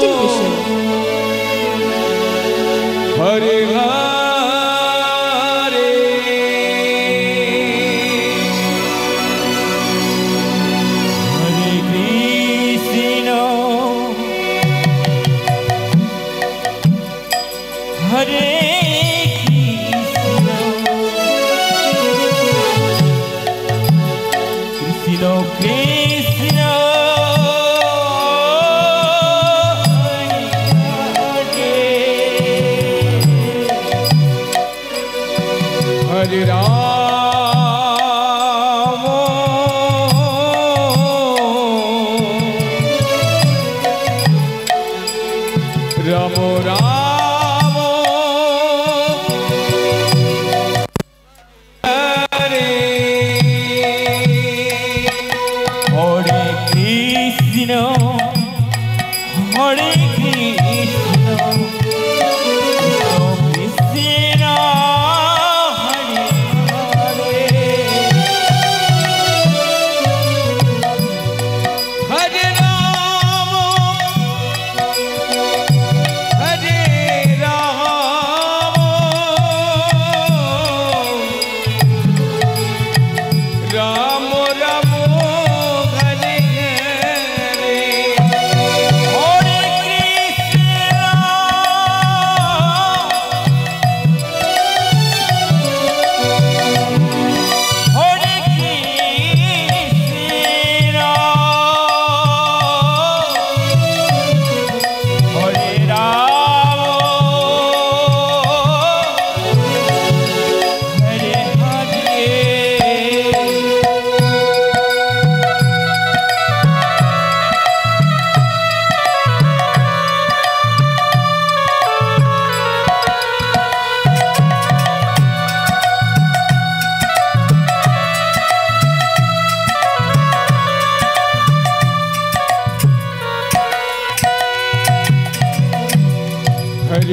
exciting vision. Hare Hare Hare Ramo Ramo Hare Hare Krishna Hare Krishna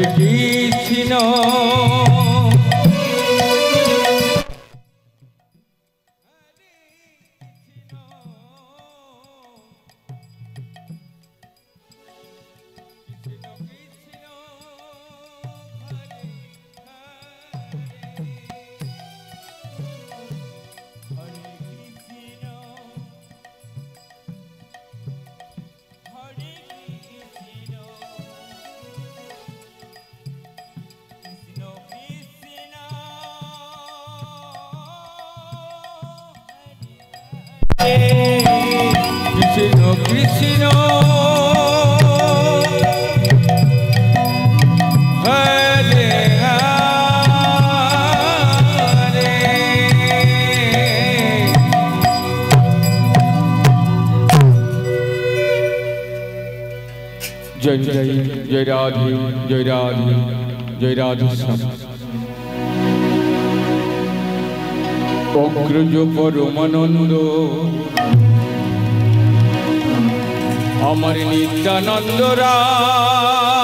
Krishna Krishna Krishna Hare Hare Jai Jai Jai Radhe Jai Radhe Jai Radhe Sam Agraja Paramananda Amar Nityananda Rai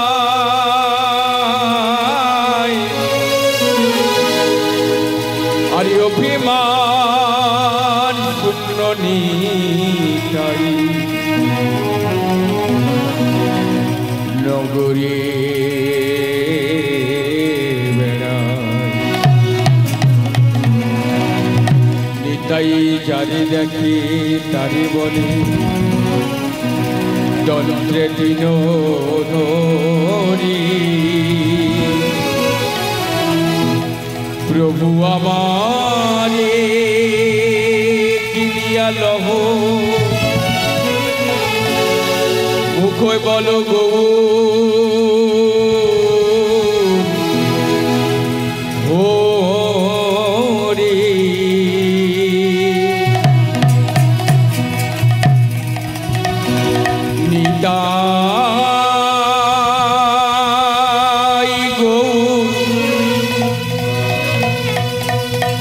Ari Abhiman Shunno Nitai Nagore Nitai Jari Dekhe Tari Bole Dondre Dino Dhori Prabhu Amare Kiliya Loho Mukhoy Bolo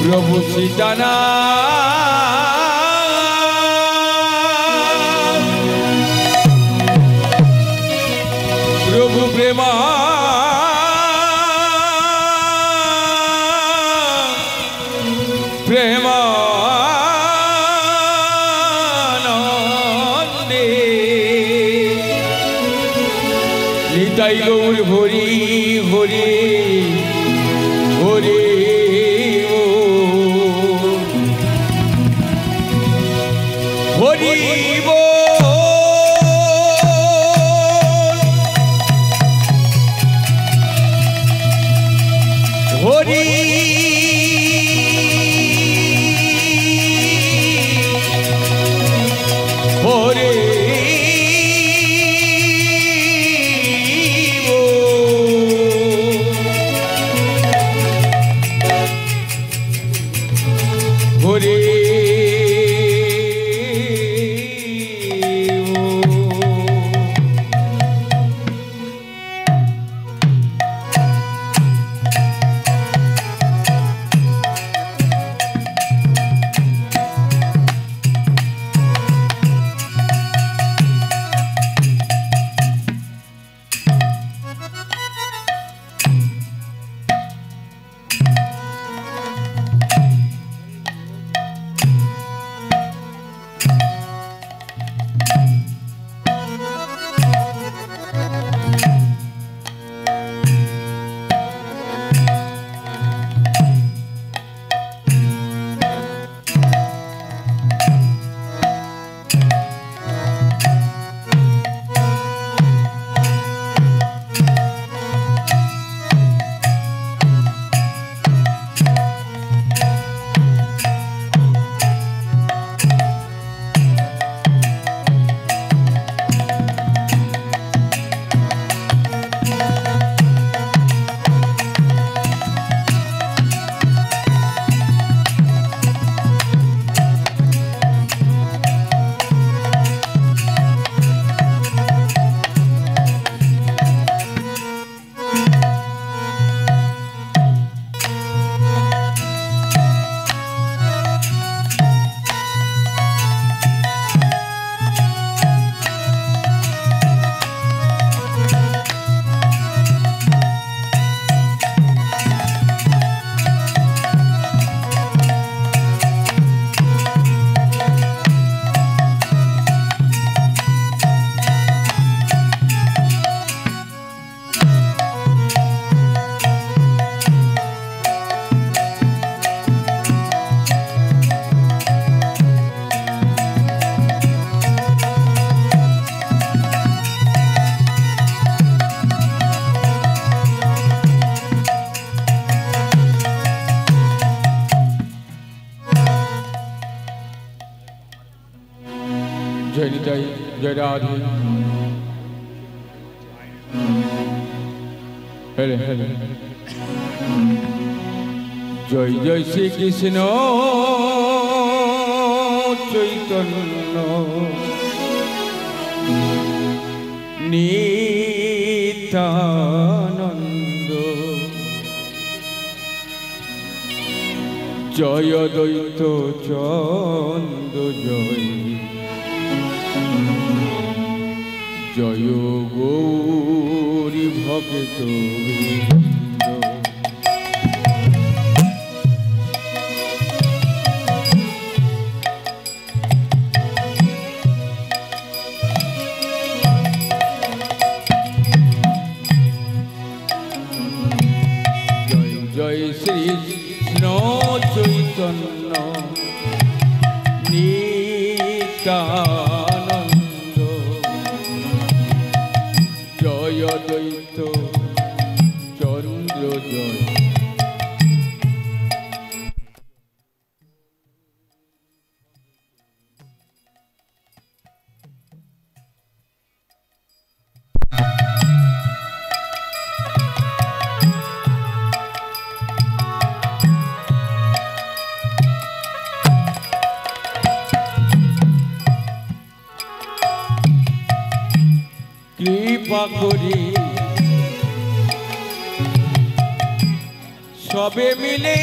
Prabhu Sitana Prabhu Prema Prema Nande Nitai Gour Hari Hari Hari Hari Hari Hare Hare जय निताई जय राधे हेले हेले जय जय श्री कृष्ण चैतन्य नित्यानंद जय द्वैत चंद जय जय गौरी भक्त जय जय श्री कृष्ण चैतन्य नित्यानंद जय द्वैत चंद्र जय कृपा करी सबे मिले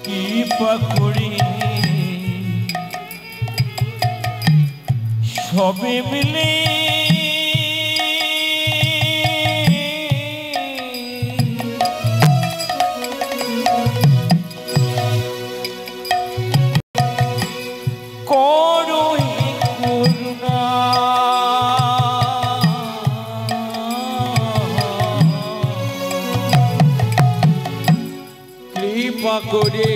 कृपा करी सबे मिले কৃপা করে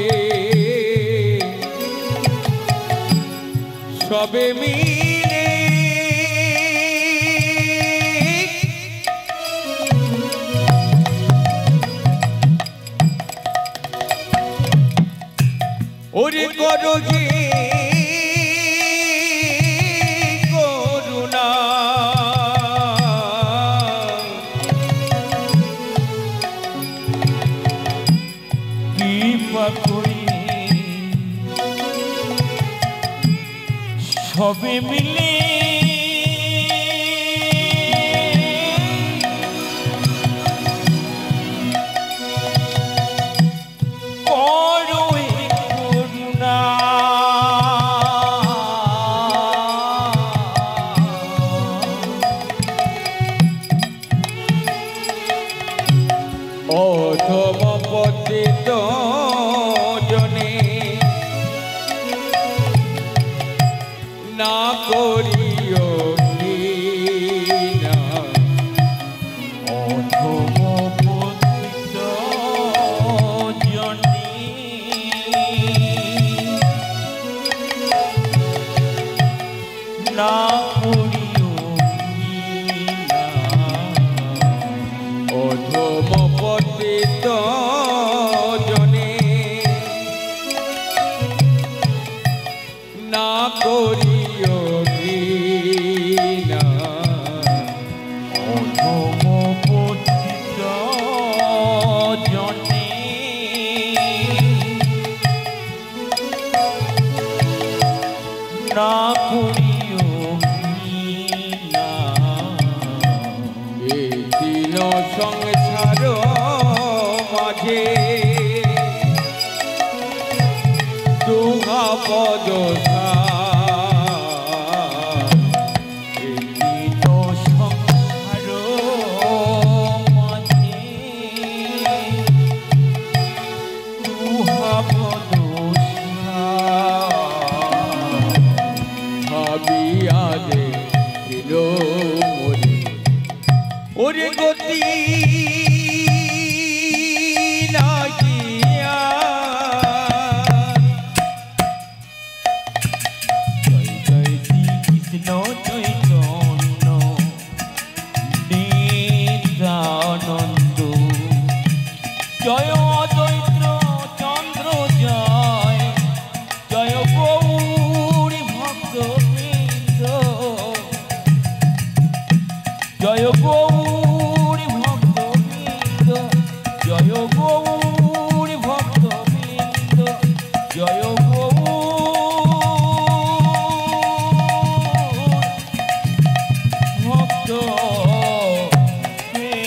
সবে মিলে ওরে করো যে করুণা কৃপা করে সবে মিলে অধম পতিত জনে না করিও ঘৃণা অধম পতিত জনে না করিও ঘৃণা অধম পতিত জনে না করিও ঘৃণা অধম পতিত জনে না করিও ঘৃণা এই দিন সংসার মাঝে দুহা পদ সংসার মাঝে দুহা পদ ভাবিয়া দেখিল মরি ওরে গতি লাগিয়া জয় জয় শ্রী কৃষ্ণ চৈতন্য নিত্যানন্দ জয় অদ্বৈত চন্দ্র জয় জয় গৌরী ভক্তবৃন্দ জয় গৌরী ভক্তবৃন্দ জয় গৌরী ভক্তবৃন্দ জয়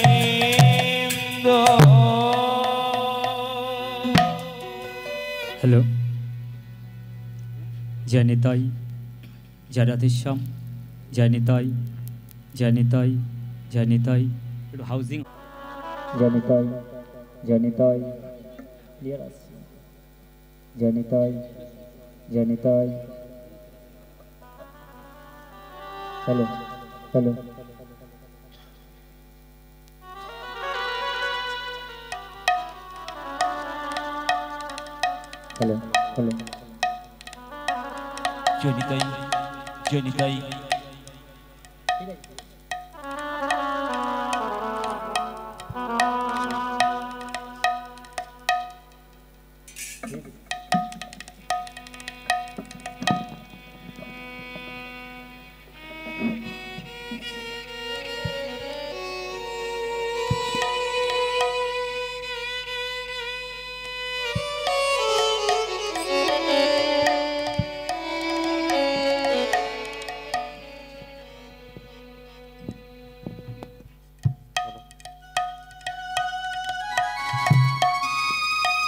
ভক্তবৃন্দ। হ্যালো, জয় নিতাই, জয় রাধেশ্যাম, জয় নিতাই, জয় নিতাই, জয় নিতাই। একটু হাউজিং জয় নিতাই, জয় নিতাই, ক্লিয়ার আসছে। জয় নিতাই, জয় Nitai. Hello hello, hello hello. জয় নিতাই, জয় Nitai.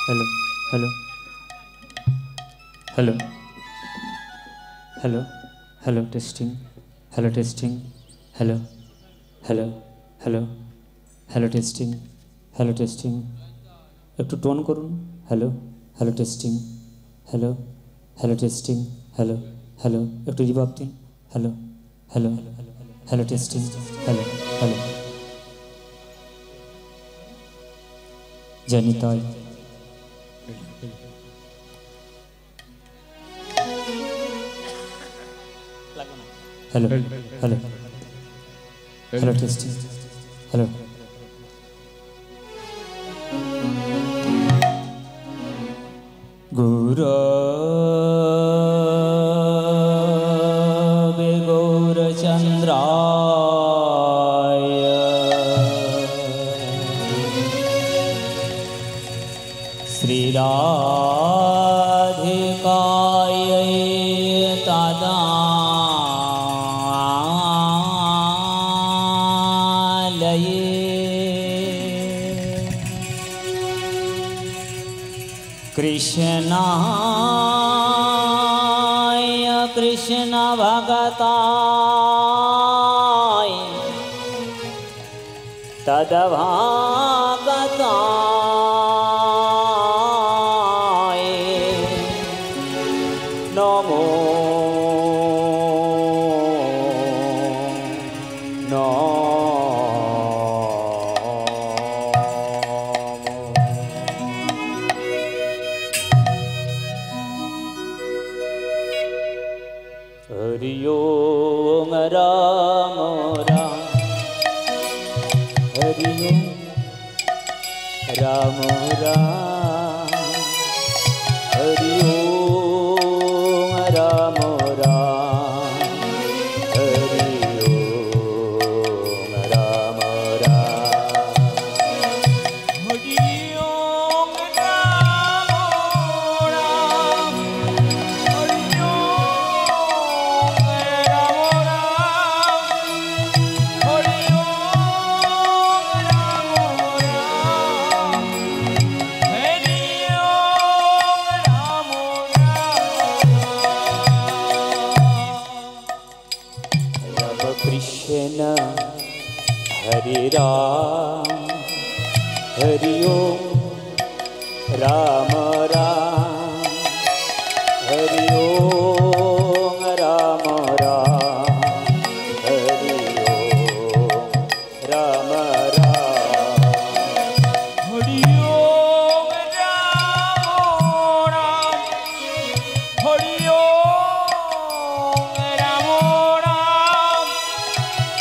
Hello hello hello hello hello, testing, hello testing, hello hello hello hello, testing, hello testing. একটু টোন করুন। Hello hello, testing, hello hello, testing, hello hello, একটু রিভার্ব দিন। Hello hello hello, testing, hello hello. জয় Nitai, hello hello hello testing hello गुरवे गौरचन्द्राय श्रीराधिकायै कृष्णाय कृष्ण भगताय तद्भागताय नमो हरि ओम राम राम हरि ओम राम राम हरि ओम राम राम हरि ओम राम राम हरि ओम राम राम हरि कृष्ण हरे राम हरि ओम राम राम हरि ओम राम राम हरि ओम राम राम हरि ओम राम राम हरि ओम राम राम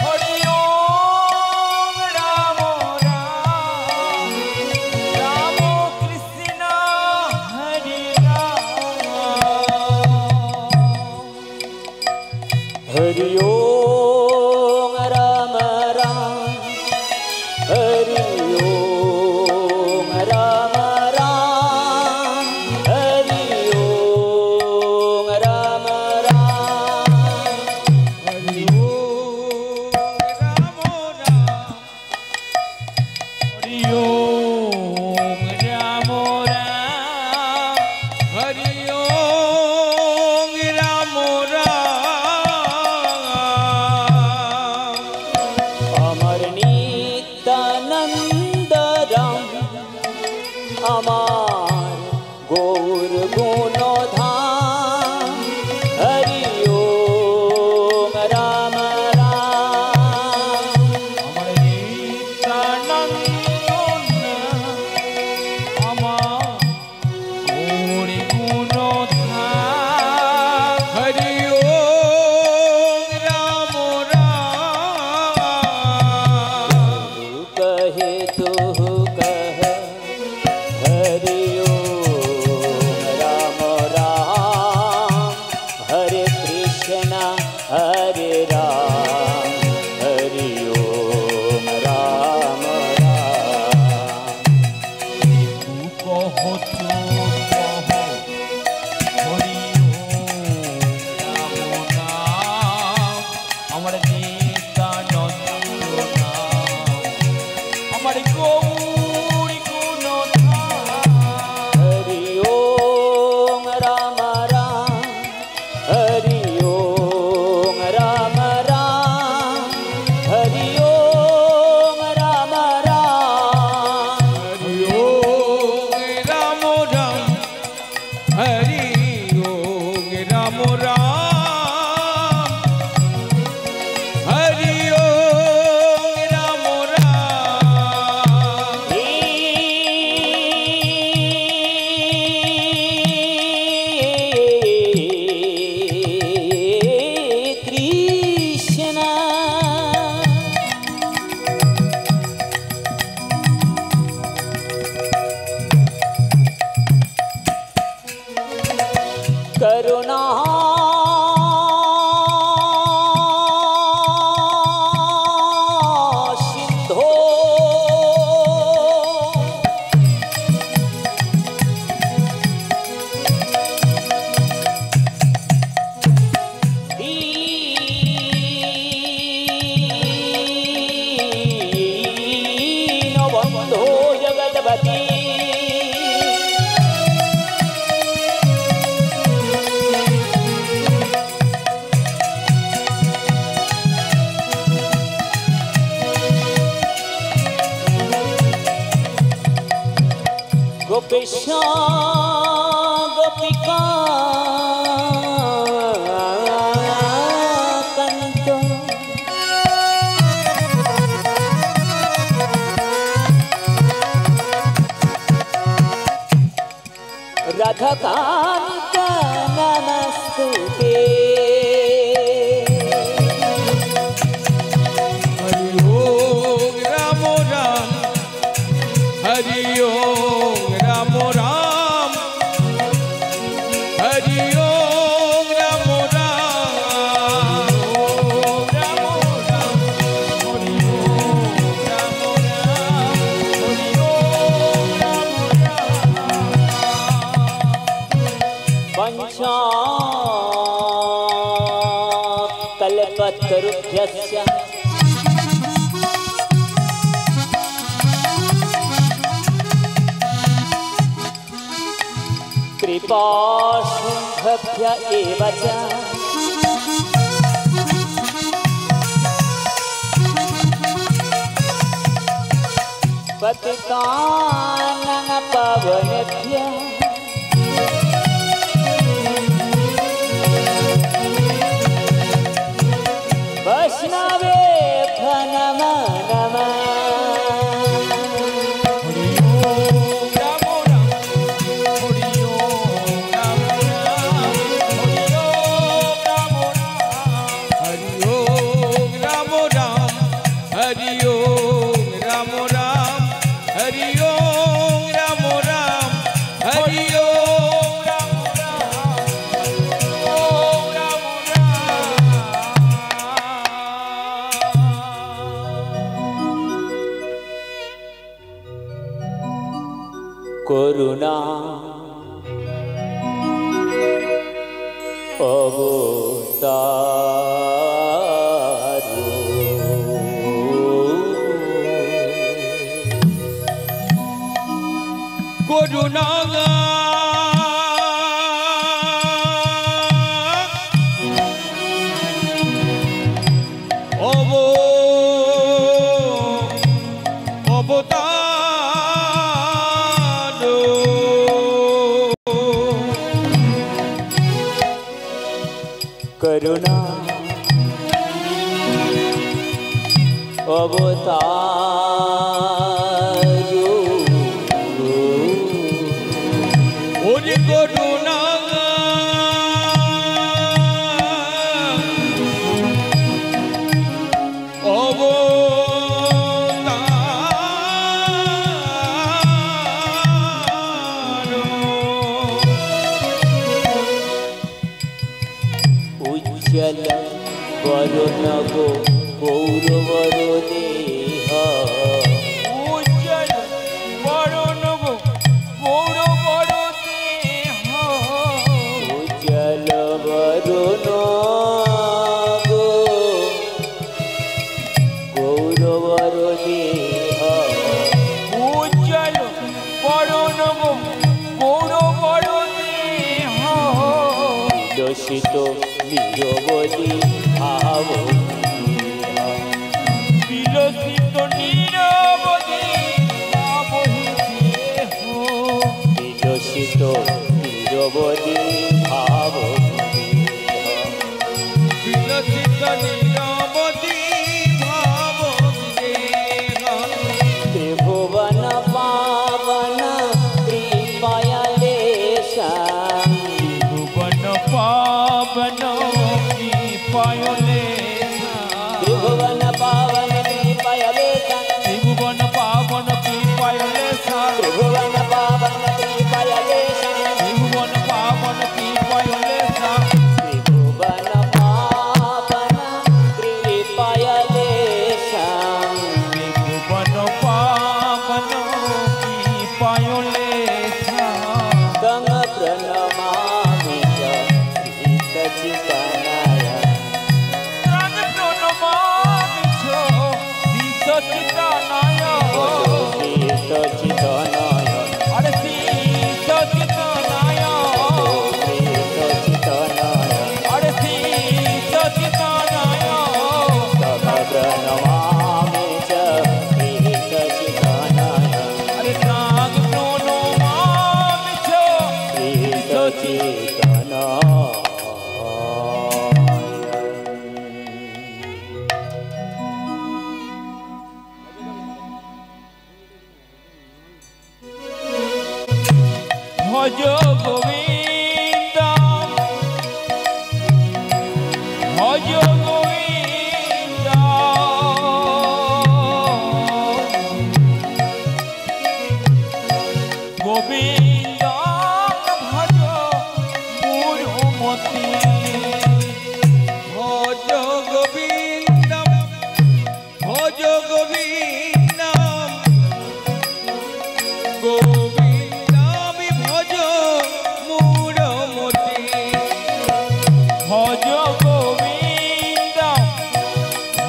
हरि ओम राम राम राम कृष्ण हरे राम हरि ओम राम राम हरि ओम राम राम हरि ओम राम राम हरि ओम राम राम हरि ओम राम राम हरि ओम राम राम अमर नित्यानंद राम अमर गौर गुणधाम हरि ओम राम राम अमर नित्यानंद अमर गौर गुणधाम हरि ओम राम राम कहे तू कह हरि ओम राम करुणा सिंधो दीनबंधो जगतपति गोपेशा गोपिका कंत राधाकांत नमस्तुते हरि ओम राम राम हरि ओम राम राम हरि ओम राम राम ओम राम राम हरि ओम राम राम हरि ओम राम राम पंचा कल्पतरुभ्यस्य कृपा सिंधुभ्य एव च पतितानां पावनेभ्यः वैष्णवेभ्यो नमो नमः हरि ओम राम राम हरि ओम राम राम हरि ओम राम राम हरि ओम राम राम हरि ओम राम राम हरि ओम राम राम करुणा अवतारो करुणा करुणा अवतारो ओरे करुणा उज्जल वरुण गो गौरवर देह उज्जल वरुण गो गौरवर देह उज्जल वरुण गो गौरवर देह उज्जल वरुण गो गौरवर देह दशित निरवधि भाव विलसित नीरवधि भाव विलसित निरवधि भाव विलसित नीरवधि भाव त्रिभुवन पावन कृपयालेशा त्रिभुवन पावन कृपयालेशा त्रिभुवन पावन कृपयालेशा त्रिभुवन पावन कृपयालेशा त्रिभुवन पावन कृपयालेशा त्रिभुवन पावन कृपयालेशा চলে তং প্রণমামি চ শ্রী সচিদানয় তং প্রণমামি চ শ্রী সচিদানয় শ্রী সচিদানয় আরে শ্রী সচিদানয় শ্রী সচিদানয় আরে শ্রী সচিদানয় তং প্রণমামি চ শ্রী সচিদানয় আরে তং প্রণমামি চ শ্রী সচিদানয় ভজ গোবিন্দ ভজ গোবিন্দ গোবিন্দ ভজ গুরুমতি ভজ গোবিন্দ ভজ গোবিন্দ গোবিন্দামি ভজ মূঢ়মতি ভজ গোবিন্দ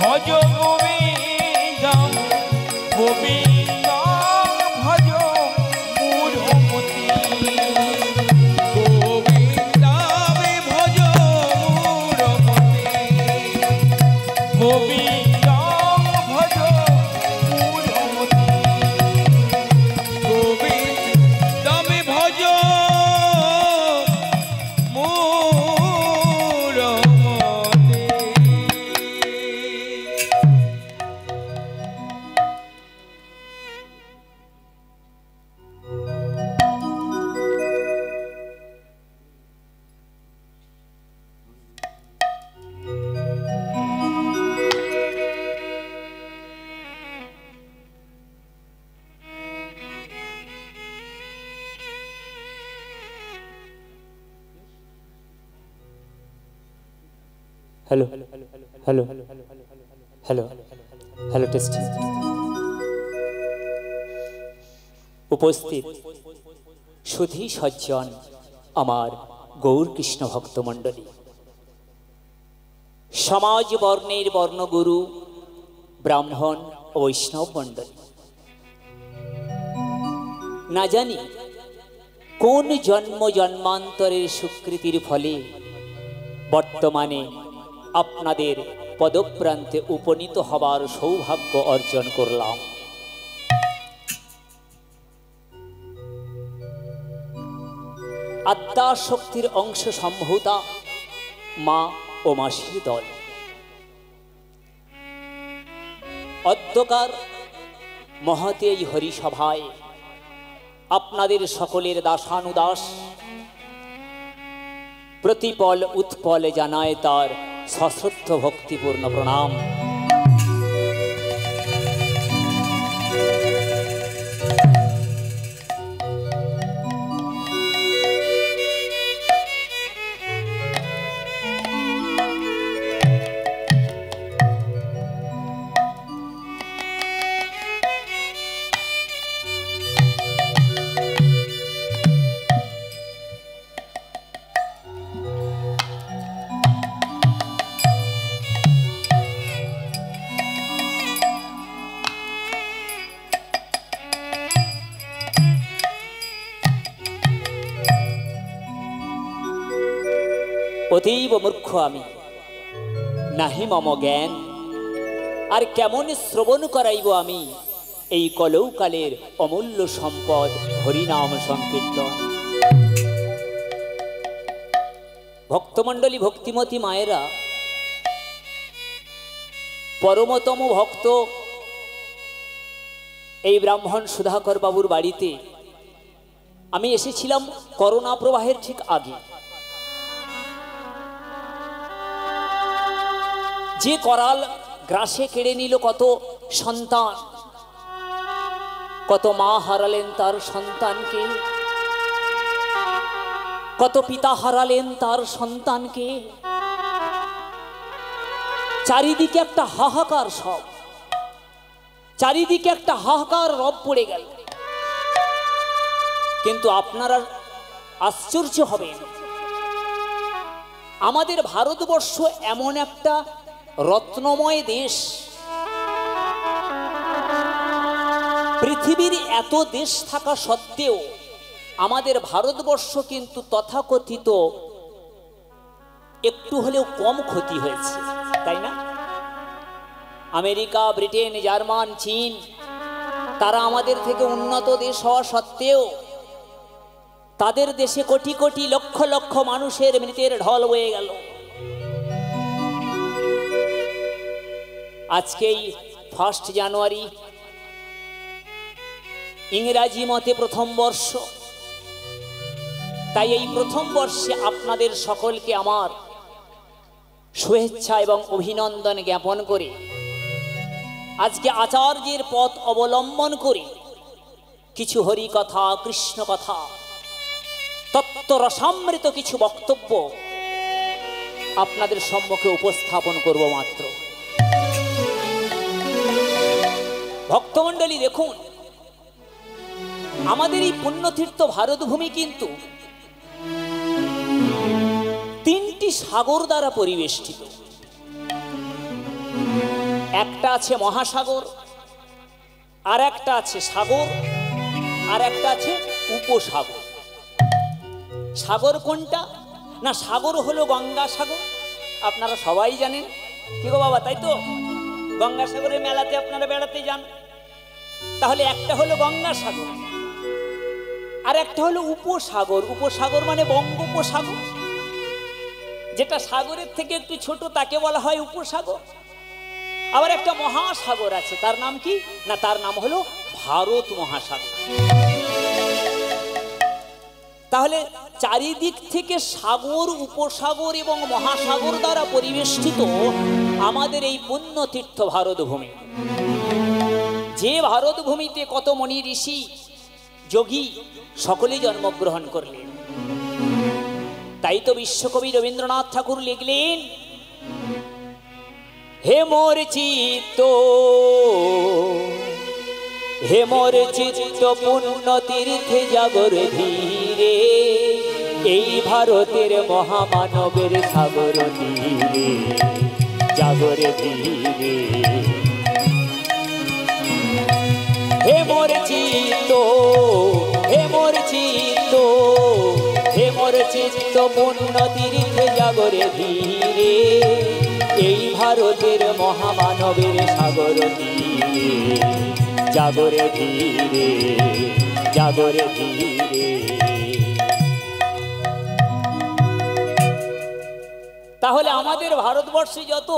ভজ গোবিন্দ গোবিন্দ ভজ মূঢ়মতি গোবিন্দামি ভজ মূঢ়মতি গোবিন্দ ভজ মূঢ়মতি গোবিন্দমে ভজ মূঢ়মতি hello hello hello hello testing उपस्थित सुधी सज्जन आमार गौर कृष्ण भक्तमंडली समाज वर्णेर वर्णगुरु ब्राह्मण वैष्णव मंडली ना जानी कोन जन्म जन्मान्तरेर सुकृतिर फले बर्तमाने আপনাদের পদপ্রান্তে উপনীত হবার সৌভাগ্য অর্জন করলাম। আত্মা শক্তির অংশ সম্ভূতা মা ও মাসির দল অদ্যকার মহতে এই হরিসভায় আপনাদের সকলের দাসানুদাস प्रतिपल उत्पल जानाय तार सश्रद्ध भक्तिपूर्ण प्रणाम। अतीब मूर्ख आमी नाहि मम ज्ञान और केमन श्रवण कराइब आमी এই কলৌকালের অমূল্য সম্পদ হরিনাম সংকীর্তন। ভক্তমণ্ডলী ভক্তিমতী মায়েরা পরমতম ভক্ত এই ব্রাহ্মণ সুধাকর বাবুর বাড়িতে আমি এসেছিলাম করোনা প্রবাহের ঠিক আগে। যে করাল গ্রাসে কেড়ে নিল কত সন্তান, কত মা হারালেন তার সন্তানকে, কত পিতা হারালেন তার সন্তানকে। চারিদিকে একটা হাহাকার, সব চারিদিকে একটা হাহাকার রব পড়ে গেল। কিন্তু আপনারা আশ্চর্য হবেন, আমাদের ভারতবর্ষ এমন একটা রত্নময় দেশ, পৃথিবীর এত দেশ থাকা সত্ত্বেও আমাদের ভারতবর্ষ কিন্তু তথাকথিত একটু হলেও কম ক্ষতি হয়েছে, তাই না? আমেরিকা, ব্রিটেন, জার্মান, চীন তারা আমাদের থেকে উন্নত দেশ হওয়া সত্ত্বেও তাদের দেশে কোটি কোটি লক্ষ লক্ষ মানুষের মৃতের ঢল বয়ে গেল। আজকেই 1 জানুয়ারি ইংরাজি মতে প্রথম বর্ষ, তাই এই প্রথম বর্ষে আপনাদের সকলকে আমার শুভেচ্ছা এবং অভিনন্দন জ্ঞাপন করে আজকে আচার্যের পথ অবলম্বন করে কিছু হরি কথা, কৃষ্ণ কথা, তত্ত্ব রসামৃত কিছু বক্তব্য আপনাদের সম্মুখে উপস্থাপন করব মাত্র। ভক্তমণ্ডলী দেখুন, আমাদের এই পুণ্যতীর্থ ভারতভূমি কিন্তু 3টি সাগর দ্বারা পরিবেষ্টিত। একটা আছে মহাসাগর, আর একটা আছে সাগর, আর একটা আছে উপসাগর। সাগর কোনটা? না, সাগর হলো গঙ্গা সাগর, আপনারা সবাই জানেন। কি গো বাবা, তাই তো? গঙ্গাসাগরের মেলাতে আপনারা বেড়াতে যান। তাহলে একটা হলো গঙ্গা সাগর, আর একটা হলো উপসাগর। উপসাগর মানে বঙ্গোপসাগর, যেটা সাগরের থেকে একটু ছোট, তাকে বলা হয় উপসাগর। আবার একটা মহাসাগর আছে, তার নাম কি? না, তার নাম হলো ভারত মহাসাগর। তাহলে চারিদিক থেকে সাগর, উপসাগর এবং মহাসাগর দ্বারা পরিবেষ্টিত আমাদের এই পুণ্যতীর্থ ভারতভূমি। যে ভারতভূমিতে কত মনি, ঋষি, যোগী সকলেই জন্মগ্রহণ করলেন। তাই তো বিশ্বকবি রবীন্দ্রনাথ ঠাকুর লিখলেন, হে মোর চিত্ত, হে মোর চিত্ত পুণ্য তীর্থে জাগর ধীরে, এই ভারতের মহামানবের সাগর তীরে জাগর ধীরে। হে মোর চিত্ত, হে মোর চিত্ত, হে মোর চিত্ত পুণ্য তীর্থে জাগরে ধীরে, এই ভারতের মহামানবের সাগর তীরে জাগরে ধীরে জাগরে ধীরে। তাহলে আমাদের ভারতবর্ষে যত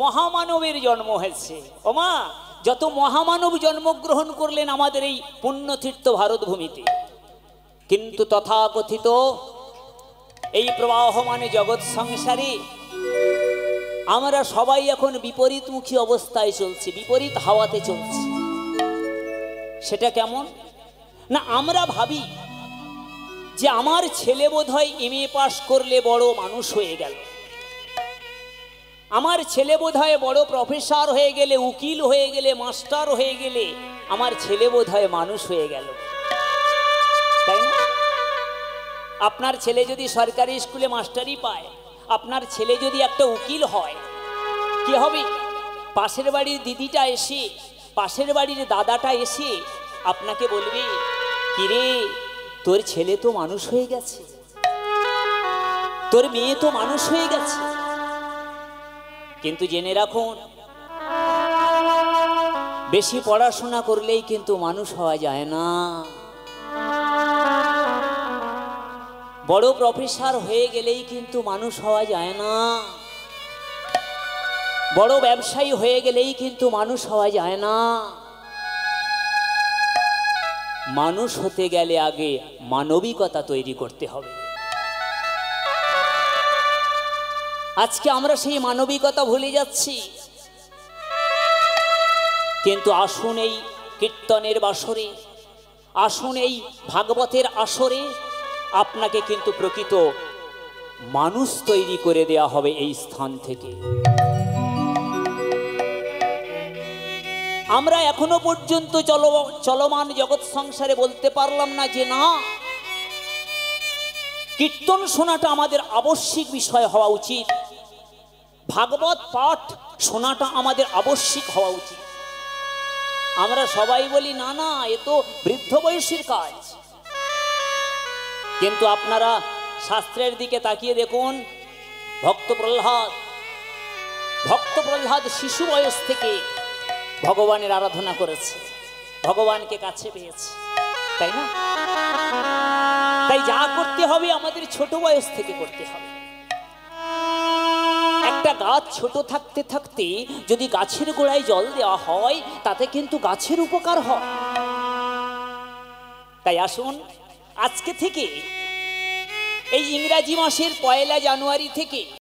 মহামানবের জন্ম হয়েছে, ওমা, যত মহামানব জন্মগ্রহণ করলেন আমাদের এই পুণ্যতীর্থ ভারতভূমিতে, কিন্তু তথাকথিত এই প্রবাহমান জগৎ সংসারে আমরা সবাই এখন বিপরীতমুখী অবস্থায় চলছি, বিপরীত হাওয়াতে চলছি। সেটা কেমন? না, আমরা ভাবি যে আমার ছেলে বোধহয় MA পাস করলে বড় মানুষ হয়ে গেল, আমার ছেলে বোধহয় বড় প্রফেসর হয়ে গেলে, উকিল হয়ে গেলে, মাস্টার হয়ে গেলে আমার ছেলে বোধহয় মানুষ হয়ে গেল, তাই না? আপনার ছেলে যদি সরকারি স্কুলে মাস্টারি পায়, আপনার ছেলে যদি একটা উকিল হয়, কি হবে? পাশের বাড়ির দিদিটা এসে, পাশের বাড়ির দাদাটা এসে আপনাকে বলবে, কিরে তোর ছেলে তো মানুষ হয়ে গেছে, তোর মেয়ে তো মানুষ হয়ে গেছে। কিন্তু জেনে রাখুন, বেশি পড়াশোনা করলেই কিন্তু মানুষ হওয়া যায় না। বড় প্রফেসর হয়ে গেলেই কিন্তু মানুষ হওয়া যায় না। বড় ব্যবসায়ী হয়ে গেলেই কিন্তু মানুষ হওয়া যায় না। মানুষ হতে গেলে আগে মানবিকতা তৈরি করতে হবে। আজকে আমরা সেই মানবিকতা ভুলে যাচ্ছি। কিন্তু আসুন এই কীর্তনের বাসরে, আসুন এই ভাগবতের আসরে আপনাকে কিন্তু প্রকৃত মানুষ তৈরি করে দেয়া হবে এই স্থান থেকে। আমরা এখনো পর্যন্ত চলমান জগৎ সংসারে বলতে পারলাম না যে না, কীর্তন শোনাটা আমাদের আবশ্যিক বিষয় হওয়া উচিত, ভাগবত পাঠ শোনাটা আমাদের আবশ্যিক হওয়া উচিত। আমরা সবাই বলি না না, এ তো বৃদ্ধ বয়সের কাজ। কিন্তু আপনারা শাস্ত্রের দিকে তাকিয়ে দেখুন, ভক্ত প্রহ্লাদ শিশু বয়স থেকে ভগবানের আরাধনা করেছে, ভগবানকে কাছে পেয়েছে, তাই না? তাই যা করতে হবে আমাদের ছোট বয়স থেকে করতে হবে। একটা গাছ ছোট থাকতে থাকতে যদি গাছের গোড়ায় জল দেওয়া হয়, তাতে কিন্তু গাছের উপকার হয়। তাই আসুন আজকে থেকে, এই ইংরাজি মাসের 1 জানুয়ারি থেকে